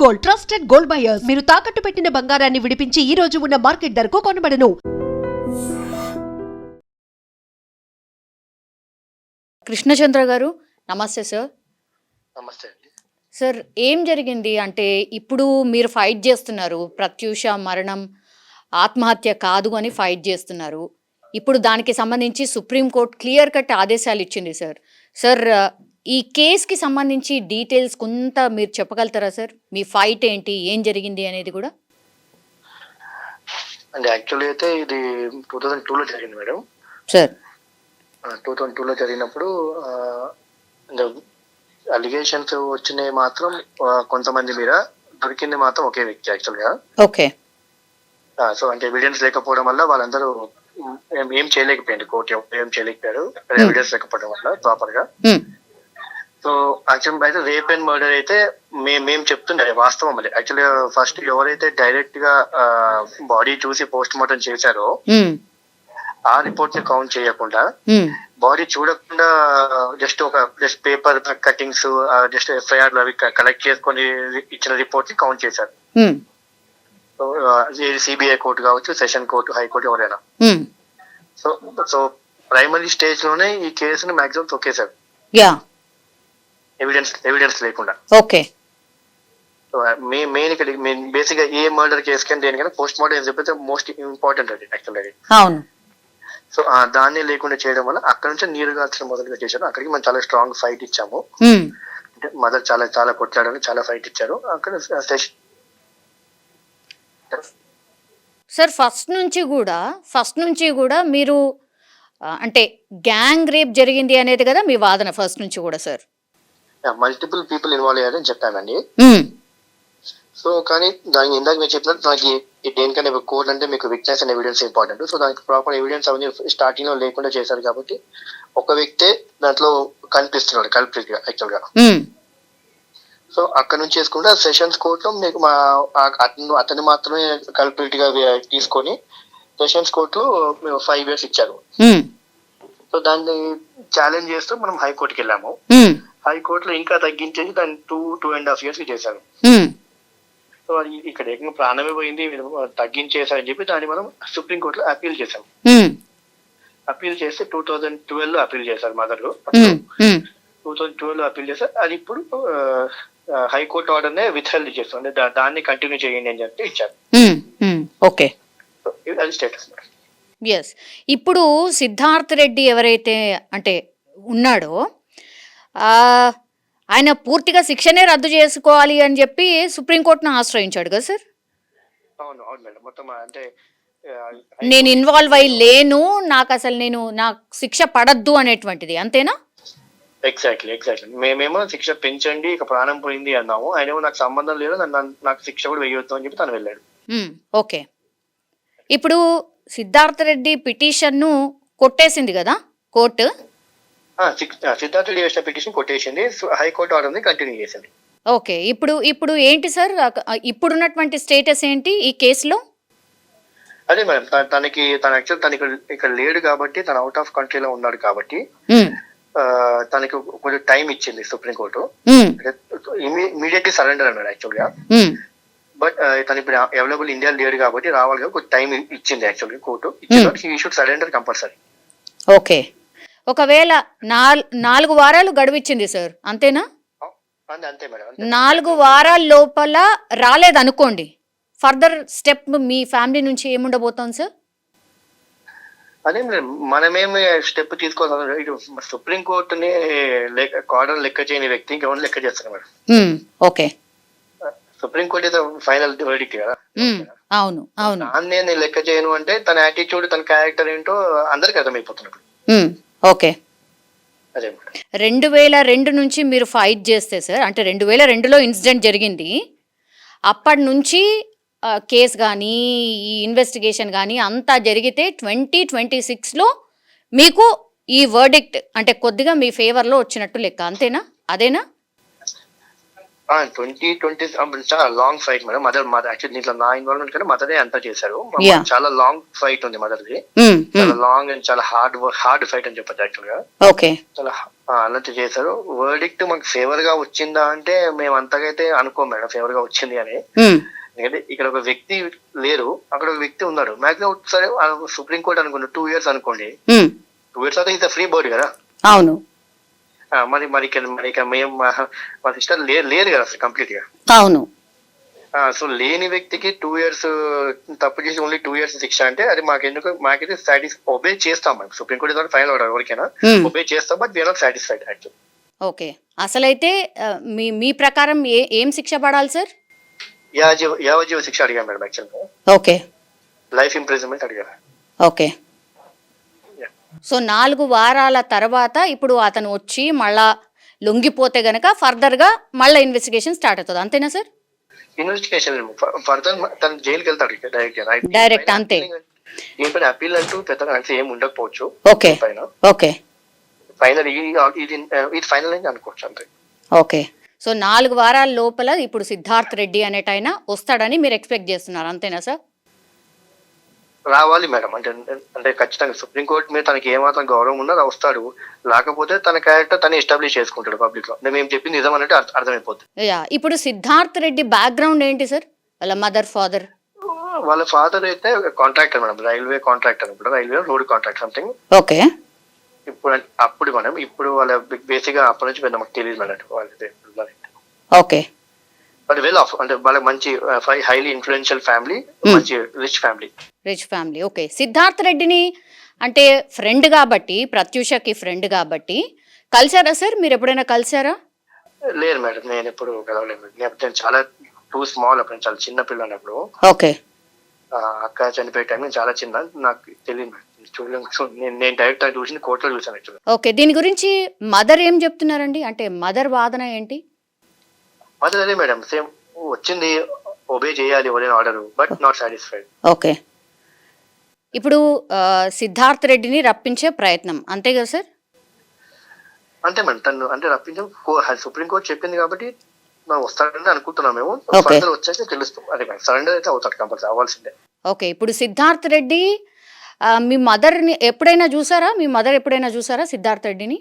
Gold, trusted gold buyers. మీరు తాకట్టు పెట్టిన బంగారాన్ని విడిపించి ఈ రోజు ఉన్న మార్కెట్ ధరకు కొనబడను. కృష్ణచంద్ర గారు నమస్తే సార్. నమస్తే అండి. సార్ ఏం జరిగింది అంటే ఇప్పుడు మీరు ఫైట్ చేస్తున్నారు, ప్రత్యూష మరణం ఆత్మహత్య కాదు అని ఫైట్ చేస్తున్నారు. ఇప్పుడు దానికి సంబంధించి సుప్రీంకోర్టు క్లియర్ కట్ ఆదేశాలు ఇచ్చింది సార్. సార్ ఈ కేసుకి సంబంధించి డీటెయిల్స్ కొంత మీరు చెప్పగలుగుతారా సార్? మీ ఫైట్ ఏంటి, ఏం జరిగింది అనేది కూడా. అంటే యాక్చువల్లీ అయితే ఇది 2002లో జరిగింది మేడం. సార్ 2002లో జరిగినప్పుడు అలిగేషన్స్ వచ్చినాయి మాత్రం కొంతమంది మీద, దొరికింది మాత్రం ఒకే వ్యక్తి యాక్చువల్గా. ఓకే. సో అంటే ఎవిడెన్స్ లేకపోవడం వల్ల వాళ్ళందరూ ఏం చేయలేకపోయింది, కోర్టు ఏం చేయలేకపోయారు ఎవిడెన్స్ లేకపోవడం వల్ల ప్రాపర్ గా. సో యాక్చువల్ అయితే రేప్ అండ్ మర్డర్ అయితే మేము చెప్తుండే వాస్తవం. అది యాక్చువల్గా ఫస్ట్ ఎవరైతే డైరెక్ట్ గా బాడీ చూసి పోస్ట్ మార్టం చేశారో ఆ రిపోర్ట్ ని కౌంట్ చేయకుండా, బాడీ చూడకుండా just paper cuttings, just FIR అవి కలెక్ట్ చేసుకొని ఇచ్చిన రిపోర్ట్ ని కౌంట్ చేశారు. సిబిఐ కోర్టు కావచ్చు, సెషన్ కోర్టు, హైకోర్టు ఎవరైనా. సో ప్రైమరీ స్టేజ్ లోనే ఈ కేసును మాక్సిమం తొక్కేశారు, ఎవిడెన్స్ లేకుండా. ఓకే. మెయిన్ బేసిక్ గా ఏ మర్డర్ కేసు కానీ దేనికైనా పోస్ట్ మార్టం చెప్పితే మోస్ట్ ఇంపార్టెంట్ అది యాక్చువల్లీ. అవును. సో దాన్ని లేకుండా చేయడం వల్ల అక్కడ నుంచి నీరుగార్చడం మొదలుగా చేశారు. అక్కడికి మనం చాలా స్ట్రాంగ్ ఫైట్ ఇచ్చాము. అంటే మదర్ చాలా కొట్లాడని చాలా ఫైట్ ఇచ్చారు అక్కడ. సార్ ఫస్ట్ నుంచి కూడా మీరు అంటే గ్యాంగ్ రేప్ జరిగింది అనేది కదా మీ వాదన ఫస్ట్ నుంచి కూడా సార్? మల్టిపుల్ పీపుల్ ఇన్వాల్వ్ అయ్యారని చెప్పానండి. సో కానీ దానికి ఇందాక మీరు చెప్పినట్టు దానికి దేనికైనా కోర్ట్ అంటే మీకు witness and evidence important. So దానికి ప్రాపర్ ఎవిడెన్స్ అవన్నీ స్టార్టింగ్ లో లేకుండా చేశారు కాబట్టి ఒక వ్యక్తే దాంట్లో కనిపిస్తున్నాడు కల్ప్రిట్ గా యాక్చువల్ గా. సో అక్కడ నుంచి చేసుకుంటే సెషన్స్ కోర్టులో మీకు అతన్ని మాత్రమే కల్ప్రిట్ గా తీసుకొని సెషన్స్ కోర్టులో 5 years ఇచ్చారు. సో దాన్ని ఛాలెంజ్ చేస్తూ మనం హైకోర్టుకి వెళ్ళాము. హైకోర్టులో ఇంకా తగ్గించేసి దాన్ని 2.5 years చేశారు. సో ఇక్కడ ఏకంగా ప్రాణమే పోయింది, తగ్గించేశారని చెప్పి దాన్ని మనం సుప్రీంకోర్టులో అప్పీల్ చేశాం. అప్పీల్ చేస్తే 2012లో అప్పీల్ చేశారు మదర్. 2012లో అప్పీల్ చేశారు. అది ఇప్పుడు హైకోర్టు ఆర్డర్ నే విత్హెల్డ్ చేస్తాం, అంటే దాన్ని కంటిన్యూ చేయండి అని చెప్పి ఇచ్చారు. ఓకే. అది స్టేటస్. ఎస్. ఇప్పుడు సిద్ధార్థ్ రెడ్డి ఎవరైతే అంటే ఉన్నాడో ఆయన పూర్తిగా శిక్షనే రద్దు చేసుకోవాలి అని చెప్పి సుప్రీంకోర్టును ఆశ్రయించాడు కదా సార్? అవును అవును మేడం. మొత్తం అంటే నేను ఇన్వాల్వ్ అయ్యి లేను, నాకు శిక్ష పడద్దు అనేటువంటిది, అంతేనా? ఎగ్జాక్ట్లీ. మేమేమో శిక్ష పెంచండి, ఇక ప్రాణం పోయింది అన్నాము. ఆయనేమో నాకు సంబంధం లేదు, నాకు శిక్ష కూడా వేయొద్దు అని చెప్పి తను వెళ్ళాడు. ఓకే. ఇప్పుడు సిద్ధార్థ రెడ్డి పిటిషన్ను కొట్టేసింది కదా కోర్టు? సిద్ధార్థ రెడ్డి వేసిన పిటిషన్ కొట్టేసింది, హైకోర్టు ఆర్డర్ ని కంటిన్యూ చేసింది. ఓకే. ఇప్పుడు ఏంటి సార్ ఇప్పుడున్నటువంటి స్టేటస్ ఏంటి ఈ కేసులో? అదే మేడం, తన ఇక్కడ లేడు కాబట్టి, తను అవుట్ ఆఫ్ కంట్రీలో ఉన్నాడు కాబట్టి తనకి కొంచెం టైం ఇచ్చింది సుప్రీంకోర్టు. ఇమీడియట్లీ సరెండర్ అన్నాడు యాక్చువల్ గా. బట్ తను ఇప్పుడు అవైలబుల్ ఇండియా లేడు కాబట్టి రావాలి కాబట్టి కొంచెం టైం ఇచ్చింది యాక్చువల్గా court. He should surrender compulsory. Okay. ఒకవేళ 4 వారాలు గడువిచ్చింది సార్, అంతేనా? అంతే మేడం. 4 వారాల లోపల రాలేదనుకోండి, ఫర్దర్ స్టెప్ మీ ఫ్యామిలీ నుంచి ఏముండబోతోంది సార్? అదే మనమేమి స్టెప్ తీసుకోవాలి. ఇటు సుప్రీంకోర్టుని ఆర్డర్ లెక్క చేయని వ్యక్తి ఇంకెవరు లెక్క చేస్తారు మేడం. ఓకే. సుప్రీంకోర్టు అయితే ఫైనల్ వర్డిక్ట్ కదా. అవును అవును. దాన్ని నేను లెక్క చేయను అంటే తన యాటిట్యూడ్, తన క్యారెక్టర్ ఏంటో అందరికి అర్థమైపోతున్నప్పుడు. ఓకే. 2002 నుంచి మీరు ఫైట్ చేస్తే సార్, అంటే 2002లో ఇన్సిడెంట్ జరిగింది, అప్పటి నుంచి కేసు కానీ ఈ ఇన్వెస్టిగేషన్ కానీ అంతా జరిగితే 2026లో మీకు ఈ వర్డిక్ట్ అంటే కొద్దిగా మీ ఫేవర్లో వచ్చినట్టు లెక్క, అంతేనా? అదేనా? 2020 చాలా long fight madam. Mother actually దీంట్లో నా ఇన్వాల్వ్మెంట్ కంటే మదరే అంతా చేశారు. చాలా లాంగ్ ఫైట్ ఉంది మదర్ది, చాలా లాంగ్ అండ్ చాలా హార్డ్ ఫైట్ అని చెప్పచ్చు యాక్చువల్ గా. ఓకే. చాలా అలాంటి చేశారు. వర్డిక్ట్ మాకు ఫేవర్ గా వచ్చిందా అంటే మేము అంతగా అయితే అనుకోం మేడం ఫేవర్ గా వచ్చింది అని. ఎందుకంటే ఇక్కడ ఒక వ్యక్తి లేరు, అక్కడ ఒక వ్యక్తి ఉన్నాడు. మాక్సిమం సరే సుప్రీంకోర్టు అనుకోండి 2 years అనుకోండి, 2 years అయితే ఇంత ఫ్రీ బోర్డు కదా. అవును. మరి మరి ఇక్కడ మేము మా సిస్టర్ లేదు కదా అసలు కంప్లీట్ గా. అవును. సో లేని వ్యక్తికి 2 years తప్పు చేసి ఓన్లీ 2 years శిక్ష అంటే అది మాకైతే ఒబే చేస్తాం. మేము సుప్రీంకోర్టు ఫైనల్ ఆర్డర్ ఎవరికైనా ఒబే చేస్తాం, but we are not satisfied actually. Okay, అసలైతే మీ ప్రకారం ఏం శిక్ష పడాలి సార్? యావజ్జీవ శిక్ష అడిగాను మేడం యాక్చువల్గా. ఓకే, లైఫ్ ఇంప్రిజన్మెంట్ అడిగారు. ఓకే. సో 4 వారాల తర్వాత ఇప్పుడు అతను వచ్చి మళ్ళా లొంగిపోతే గనక ఫర్దర్ గా మళ్ళీ ఇన్వెస్టిగేషన్ స్టార్ట్ అవుతుంది, అంతేనా సార్? ఇన్వెస్టిగేషన్ ఫర్దర్ తను జైలుకి వెళ్తాడు డైరెక్ట్ అంతే. దీనిపైన అప్పీల్ అంటూ పెద్దగా అంటే ఏం ఉండకపోవచ్చు. Okay, okay. ఫైనల్ ఇది ఫైనల్ అయింది అనుకోవచ్చు అంతే. ఓకే, సో 4 వారాల లోపల ఇప్పుడు సిద్ధార్థ్ రెడ్డి అనేటైనా వస్తాడని మీరు ఎక్స్పెక్ట్ చేస్తున్నారు, అంతేనా సార్? రావాలి మేడం, అంటే ఖచ్చితంగా సుప్రీంకోర్టు మీద తనకి ఏమాత్రం గౌరవం ఉన్నా వస్తాడు. లేకపోతే తన క్యారెక్టర్ తను ఎస్టాబ్లిష్ చేసుకుంటాడు పబ్లిక్ లో. మేము చెప్పింది నిజం అన్నట్టు అర్థమైపోతుంది. ఇప్పుడు సిద్ధార్థ్ రెడ్డి బ్యాక్గ్రౌండ్ ఏంటి సార్? వాళ్ళ మదర్ ఫాదర్? వాళ్ళ ఫాదర్ అయితే contractor madam, railway contractor, railway road contract something. Okay. ఇప్పుడు వాళ్ళ బేసిక్ గా అప్పటి నుంచి పెద్ద మాకు తెలియదు మేడం వాళ్ళది. ఓకే, బట్ వెల్ ఆఫ్ అంటే వాళ్ళ మంచి హైలీ ఇన్ఫ్లుయెన్షియల్ ఫ్యామిలీ, మంచి రిచ్ ఫ్యామిలీ. ఓకే. సిద్ధార్థ్ రెడ్డిని అంటే ఫ్రెండ్ కాబట్టి, ప్రత్యూషకి ఫ్రెండ్ కాబట్టి కలిసారా సార్? మీరు ఎప్పుడైనా కలిసారా? లేదు మేడం, నేను ఎప్పుడు కలవలేదు. నేను చాలా టూ స్మాల్, అప్పుడు చాలా చిన్న పిల్ల అన్నప్పుడు. ఓకే. అక్క చనిపోయే టైం చాలా చిన్న, నాకు తెలియదు. నేను డైరెక్ట్ చూసి కోర్టులో చూసాను. ఓకే, దీని గురించి మదర్ ఏం చెప్తున్నారండి? అంటే మదర్ వాదన ఏంటి? మదర్ అదే మేడం, సేమ్ వచ్చింది ఒబే చేయాలి order, but not satisfied. Okay, ఇప్పుడు సిద్ధార్థ్ రెడ్డిని రప్పించే ప్రయత్నం అంతే కదా సార్? అంతే మేడం, తను అంటే రప్పించాం. సుప్రీంకోర్టు చెప్పింది కాబట్టి వస్తాడని అనుకుంటున్నాం మేము. వచ్చేసి తెలుస్తాం. అదే సరెండర్ అయితే అవుతాడు, కంపల్సరీ అవ్వాల్సిందే. ఓకే, ఇప్పుడు సిద్ధార్థ్ రెడ్డి మీ మదర్ని ఎప్పుడైనా చూసారా? మీ మదర్ ఎప్పుడైనా చూసారా సిద్ధార్థ్ రెడ్డిని?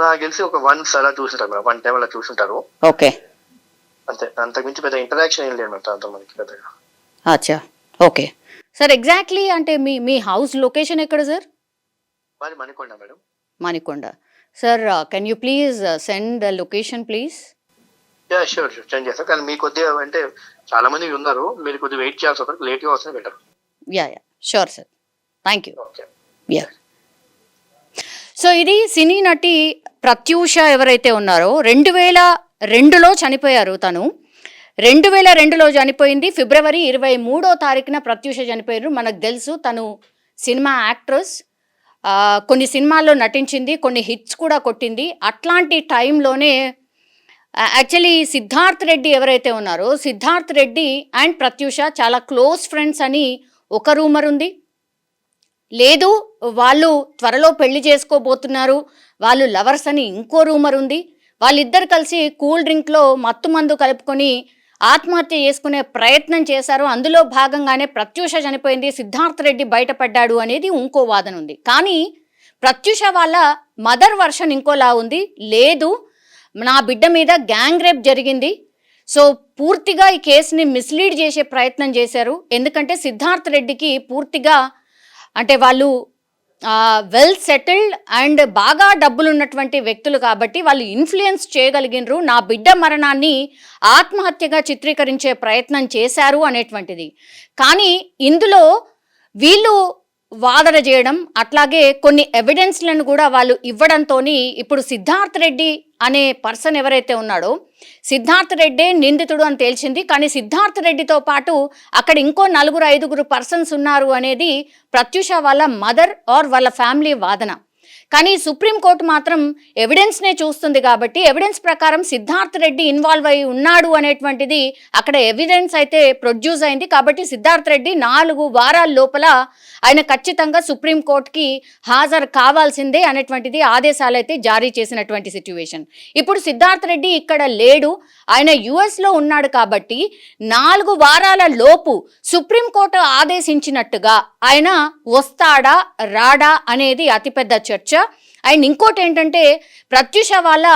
నాకు తెలిసి ఒక వన్స్ అలా చూసుంటారు మేడం, 1 time అలా చూసుంటారు. ఓకే, అంతే. అంతకుమించి పెద్ద ఇంటరాక్షన్ ఏం లేదు మేడం తనతో మనకి పెద్దగా. అచ్చా, ఓకే సార్. ఎగ్జాక్ట్లీ అంటే మీ హౌస్ లొకేషన్ ఎక్కడ sir? Manikonda madam. Manikonda. Sir can you please send the location please? Sure send చేస్తాను. కానీ మీకు కొద్దిగా అంటే చాలా మంది ఉన్నారు, మీరు కొద్దిగా వెయిట్ చేయాల్సి వస్తుంది. లేట్గా వస్తే better. Yeah sure sir, thank you. Okay. Yeah. So ఇది సినీ నటి ప్రత్యూష ఎవరైతే ఉన్నారో 2002లో చనిపోయారు. తను 2002లో చనిపోయింది. ఫిబ్రవరి 23వ తారీఖున ప్రత్యూష చనిపోయారు. మనకు తెలుసు తను సినిమా యాక్ట్రెస్, కొన్ని సినిమాల్లో నటించింది, కొన్ని హిట్స్ కూడా కొట్టింది. అట్లాంటి టైంలోనే యాక్చువల్లీ సిద్ధార్థ్ రెడ్డి ఎవరైతే ఉన్నారో, సిద్ధార్థ్ రెడ్డి అండ్ ప్రత్యూష చాలా క్లోజ్ ఫ్రెండ్స్ అని ఒక రూమర్ ఉంది. లేదు, వాళ్ళు త్వరలో పెళ్లి చేసుకోబోతున్నారు, వాళ్ళు లవర్స్ అని ఇంకో రూమర్ ఉంది. వాళ్ళిద్దరు కలిసి కూల్ డ్రింక్లో మత్తు మందు కలుపుకొని ఆత్మహత్య చేసుకునే ప్రయత్నం చేశారు. అందులో భాగంగానే ప్రత్యూష చనిపోయింది, సిద్ధార్థ్ రెడ్డి బయటపడ్డాడు అనేది ఇంకో వాదన ఉంది. కానీ ప్రత్యూష వాళ్ళ మదర్ వర్షన్ ఇంకోలా ఉంది. లేదు, నా బిడ్డ మీద గ్యాంగ్ రేప్ జరిగింది, సో పూర్తిగా ఈ కేసుని మిస్లీడ్ చేసే ప్రయత్నం చేశారు. ఎందుకంటే సిద్ధార్థ్ రెడ్డికి పూర్తిగా అంటే వాళ్ళు వెల్ సెటిల్డ్ అండ్ బాగా డబ్బులు ఉన్నటువంటి వ్యక్తులు కాబట్టి వాళ్ళు ఇన్ఫ్లుయెన్స్ చేయగలిగినరు. నా బిడ్డ మరణాన్ని ఆత్మహత్యగా చిత్రీకరించే ప్రయత్నం చేశారు అనేటువంటిది. కానీ ఇందులో వీళ్ళు వాదన చేయడం, అట్లాగే కొన్ని ఎవిడెన్స్లను కూడా వాళ్ళు ఇవ్వడంతో ఇప్పుడు సిద్ధార్థ్ రెడ్డి అనే పర్సన్ ఎవరైతే ఉన్నాడో, సిద్ధార్థ్ రెడ్డే నిందితుడు అని తేల్చింది. కానీ సిద్ధార్థ్ రెడ్డితో పాటు అక్కడ ఇంకో 4-5 పర్సన్స్ ఉన్నారు అనేది ప్రత్యూష వాళ్ళ మదర్ ఆర్ వాళ్ళ ఫ్యామిలీ వాదన. కానీ సుప్రీంకోర్టు మాత్రం ఎవిడెన్స్నే చూస్తుంది కాబట్టి ఎవిడెన్స్ ప్రకారం సిద్ధార్థ్ రెడ్డి ఇన్వాల్వ్ అయి ఉన్నాడు అనేటువంటిది అక్కడ ఎవిడెన్స్ అయితే ప్రొడ్యూస్ అయింది. కాబట్టి సిద్ధార్థ్ రెడ్డి 4 వారాల లోపల ఆయన ఖచ్చితంగా సుప్రీంకోర్టుకి హాజరు కావాల్సిందే అనేటువంటిది ఆదేశాలు అయితే జారీ చేసినటువంటి సిచ్యువేషన్. ఇప్పుడు సిద్ధార్థ్ రెడ్డి ఇక్కడ లేడు, ఆయన యుఎస్లో ఉన్నాడు. కాబట్టి 4 వారాల లోపు సుప్రీంకోర్టు ఆదేశించినట్టుగా ఆయన వస్తాడా రాడా అనేది అతిపెద్ద చర్చ. అండ్ ఇంకోటి ఏంటంటే ప్రత్యూష వాళ్ళ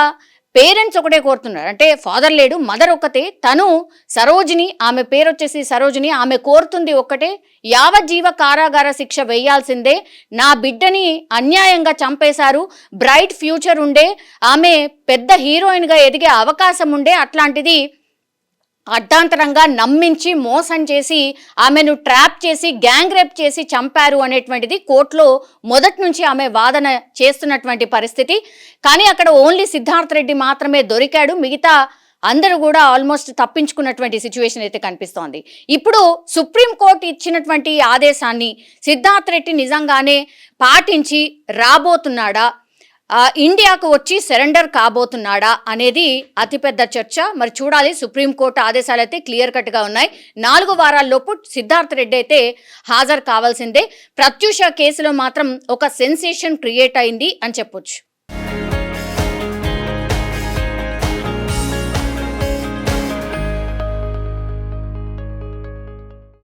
పేరెంట్స్ ఒకటే కోరుతున్నారు, అంటే ఫాదర్ లేడు, మదర్ ఒక్కతే, తను సరోజిని, ఆమె పేరు వచ్చేసి సరోజిని, ఆమె కోరుతుంది ఒక్కటే, యావజ్జీవ కారాగార శిక్ష వేయాల్సిందే, నా బిడ్డని అన్యాయంగా చంపేశారు, బ్రైట్ ఫ్యూచర్ ఉండే, ఆమె పెద్ద హీరోయిన్గా ఎదిగే అవకాశం ఉండే, అట్లాంటిది అడ్డాంతరంగా నమ్మించి మోసం చేసి ఆమెను ట్రాప్ చేసి గ్యాంగ్ రేప్ చేసి చంపారు అనేటువంటిది కోర్టులో మొదటి నుంచి ఆమె వాదన చేస్తున్నటువంటి పరిస్థితి. కానీ అక్కడ ఓన్లీ సిద్ధార్థ్ రెడ్డి మాత్రమే దొరికాడు, మిగతా అందరూ కూడా ఆల్మోస్ట్ తప్పించుకున్నటువంటి సిచ్యువేషన్ అయితే కనిపిస్తోంది. ఇప్పుడు సుప్రీంకోర్టు ఇచ్చినటువంటి ఆదేశాన్ని సిద్ధార్థ్ రెడ్డి నిజంగానే పాటించి రాబోతున్నాడా, ఇండియాకు వచ్చి సరెండర్ కాబోతున్నాడా అనేది అతిపెద్ద చర్చ. మరి చూడాలి. సుప్రీంకోర్టు ఆదేశాలు అయితే క్లియర్ కట్గా ఉన్నాయి. 4 వారాల్లోపు సిద్ధార్థ్ రెడ్డి అయితే హాజరు కావాల్సిందే. ప్రత్యూష కేసులో మాత్రం ఒక సెన్సేషన్ క్రియేట్ అయింది అని చెప్పొచ్చు.